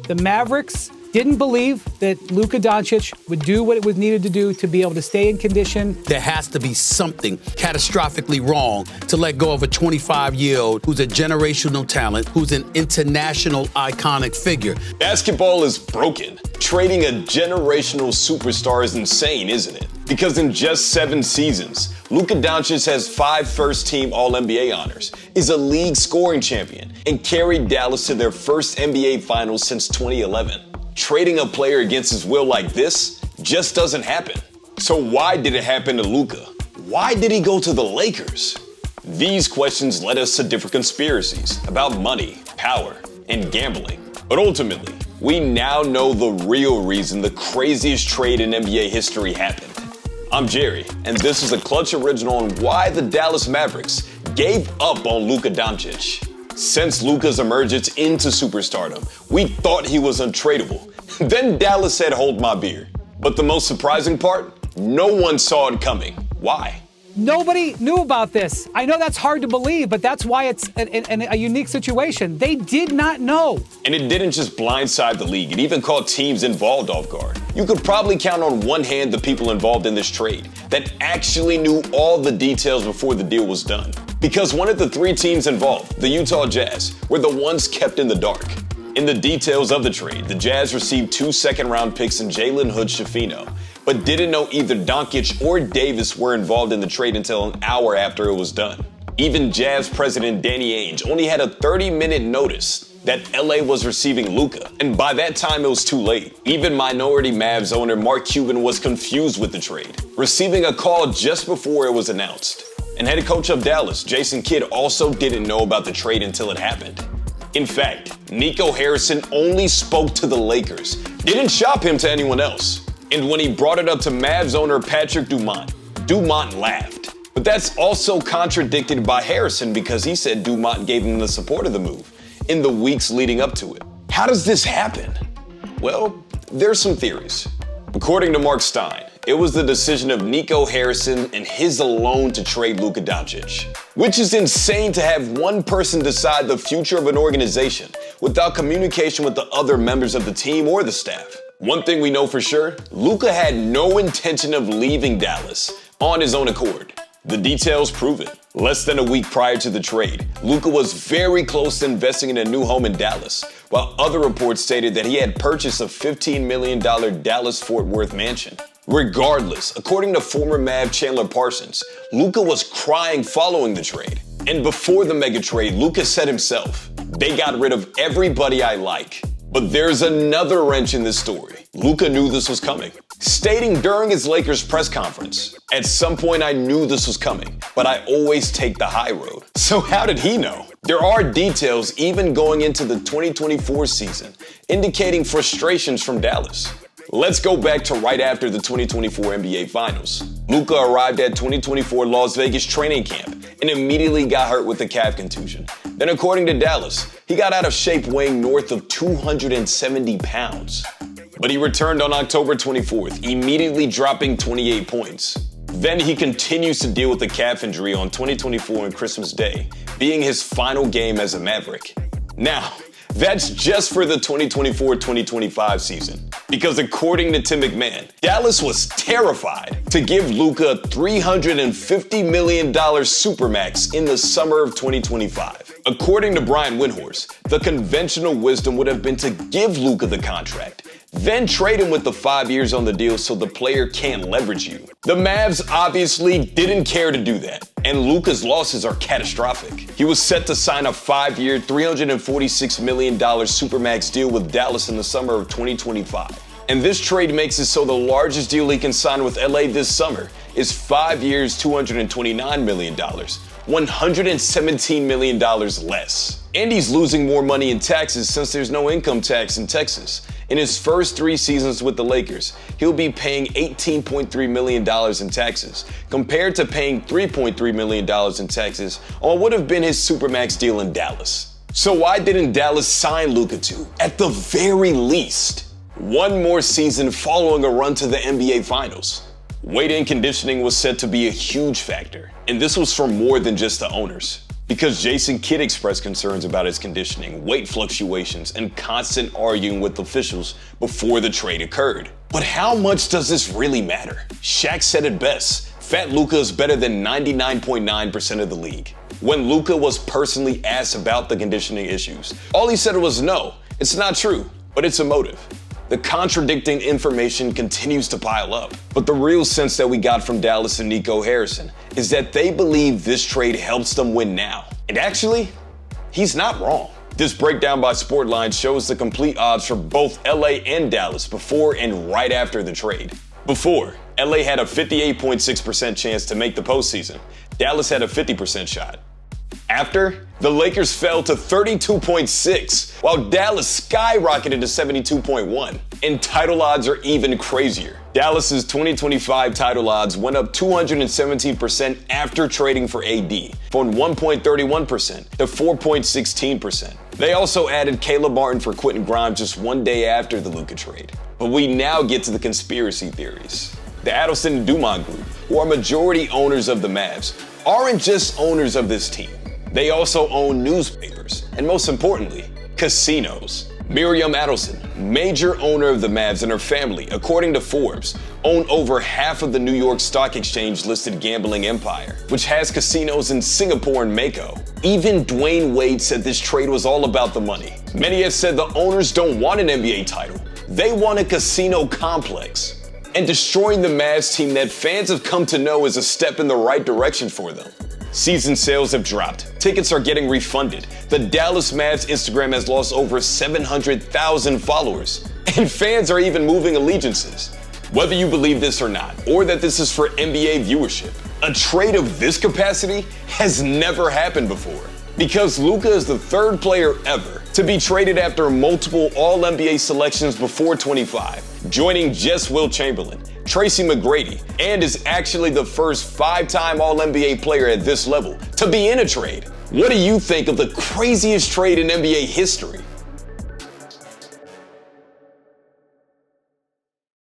The Mavericks didn't believe that Luka Doncic would do what it was needed to do to be able to stay in condition. There has to be something catastrophically wrong to let go of a 25-year-old who's a generational talent, who's an international iconic figure. Basketball is broken. Trading a generational superstar is insane, isn't it? Because in just 7 seasons, Luka Doncic has 5 first-team All-NBA honors, is a league scoring champion, and carried Dallas to their first NBA Finals since 2011. Trading a player against his will like this just doesn't happen. So why did it happen to Luka? Why did he go to the Lakers? These questions led us to different conspiracies about money, power, and gambling. But ultimately, we now know the real reason the craziest trade in NBA history happened. I'm Jerry, and this is a Clutch original on why the Dallas Mavericks gave up on Luka Doncic. Since Luka's emergence into superstardom, we thought he was untradeable. Then Dallas said, hold my beer. But the most surprising part? No one saw it coming. Why? Nobody knew about this. I know that's hard to believe, but that's why it's a unique situation. They did not know. And it didn't just blindside the league. It even caught teams involved off guard. You could probably count on one hand the people involved in this trade that actually knew all the details before the deal was done. Because one of the 3 teams involved, the Utah Jazz, were the ones kept in the dark. In the details of the trade, the Jazz received 2 second-round picks in Jalen Hood-Schifino, but didn't know either Doncic or Davis were involved in the trade until an hour after it was done. Even Jazz president Danny Ainge only had a 30-minute notice that LA was receiving Luka, and by that time it was too late. Even minority Mavs owner Mark Cuban was confused with the trade, receiving a call just before it was announced. And head coach of Dallas, Jason Kidd, also didn't know about the trade until it happened. In fact, Nico Harrison only spoke to the Lakers, didn't shop him to anyone else. And when he brought it up to Mavs owner Patrick Dumont, Dumont laughed. But that's also contradicted by Harrison because he said Dumont gave him the support of the move in the weeks leading up to it. How does this happen? Well, there's some theories. According to Mark Stein, it was the decision of Nico Harrison and his alone to trade Luka Doncic, which is insane to have one person decide the future of an organization without communication with the other members of the team or the staff. One thing we know for sure, Luka had no intention of leaving Dallas on his own accord. The details prove it. Less than a week prior to the trade, Luka was very close to investing in a new home in Dallas, while other reports stated that he had purchased a $15 million Dallas-Fort Worth mansion. Regardless, according to former Mav Chandler Parsons, Luka was crying following the trade. And before the mega trade, Luka said himself, "They got rid of everybody I like." But there's another wrench in this story. Luka knew this was coming, stating during his Lakers press conference, "At some point I knew this was coming, but I always take the high road." So how did he know? There are details even going into the 2024 season indicating frustrations from Dallas. Let's go back to right after the 2024 NBA Finals. Luka arrived at 2024 Las Vegas training camp and immediately got hurt with a calf contusion. Then according to Dallas, he got out of shape weighing north of 270 pounds. But he returned on October 24th, immediately dropping 28 points. Then he continues to deal with a calf injury on 2024 and Christmas Day, being his final game as a Maverick. Now, that's just for the 2024-2025 season. Because according to Tim McMahon, Dallas was terrified to give Luka a $350 million supermax in the summer of 2025. According to Brian Windhorst, the conventional wisdom would have been to give Luka the contract, then trade him with the 5 years on the deal so the player can't leverage you. The Mavs obviously didn't care to do that, and Luka's losses are catastrophic. He was set to sign a 5-year, $346 million supermax deal with Dallas in the summer of 2025. And this trade makes it so the largest deal he can sign with LA this summer is 5 years, $229 million, $117 million less. And he's losing more money in taxes since there's no income tax in Texas. In his first 3 seasons with the Lakers, he'll be paying $18.3 million in taxes, compared to paying $3.3 million in taxes on what would have been his Supermax deal in Dallas. So why didn't Dallas sign Luka to, at the very least, one more season following a run to the NBA Finals? Weight and conditioning was said to be a huge factor, and this was from more than just the owners. Because Jason Kidd expressed concerns about his conditioning, weight fluctuations, and constant arguing with officials before the trade occurred. But how much does this really matter? Shaq said it best, Fat Luka is better than 99.9% of the league. When Luka was personally asked about the conditioning issues, all he said was no, it's not true, but it's emotive. The contradicting information continues to pile up. But the real sense that we got from Dallas and Nico Harrison is that they believe this trade helps them win now. And actually, he's not wrong. This breakdown by Sportline shows the complete odds for both LA and Dallas before and right after the trade. Before, LA had a 58.6% chance to make the postseason. Dallas had a 50% shot. After, the Lakers fell to 32.6, while Dallas skyrocketed to 72.1. And title odds are even crazier. Dallas's 2025 title odds went up 217% after trading for AD, from 1.31% to 4.16%. They also added Caleb Martin for Quentin Grimes just one day after the Luka trade. But we now get to the conspiracy theories. The Adelson and Dumont Group, who are majority owners of the Mavs, aren't just owners of this team. They also own newspapers, and most importantly, casinos. Miriam Adelson, major owner of the Mavs, and her family, according to Forbes, own over half of the New York Stock Exchange-listed gambling empire, which has casinos in Singapore and Mako. Even Dwayne Wade said this trade was all about the money. Many have said the owners don't want an NBA title. They want a casino complex. And destroying the Mavs team that fans have come to know is a step in the right direction for them. Season sales have dropped. Tickets are getting refunded. The Dallas Mavs Instagram has lost over 700,000 followers. And fans are even moving allegiances. Whether you believe this or not, or that this is for NBA viewership, a trade of this capacity has never happened before. Because Luka is the third player ever to be traded after multiple All-NBA selections before 25, joining just Will Chamberlain, Tracy McGrady, and is actually the first 5-time All-NBA player at this level to be in a trade. What do you think of the craziest trade in NBA history?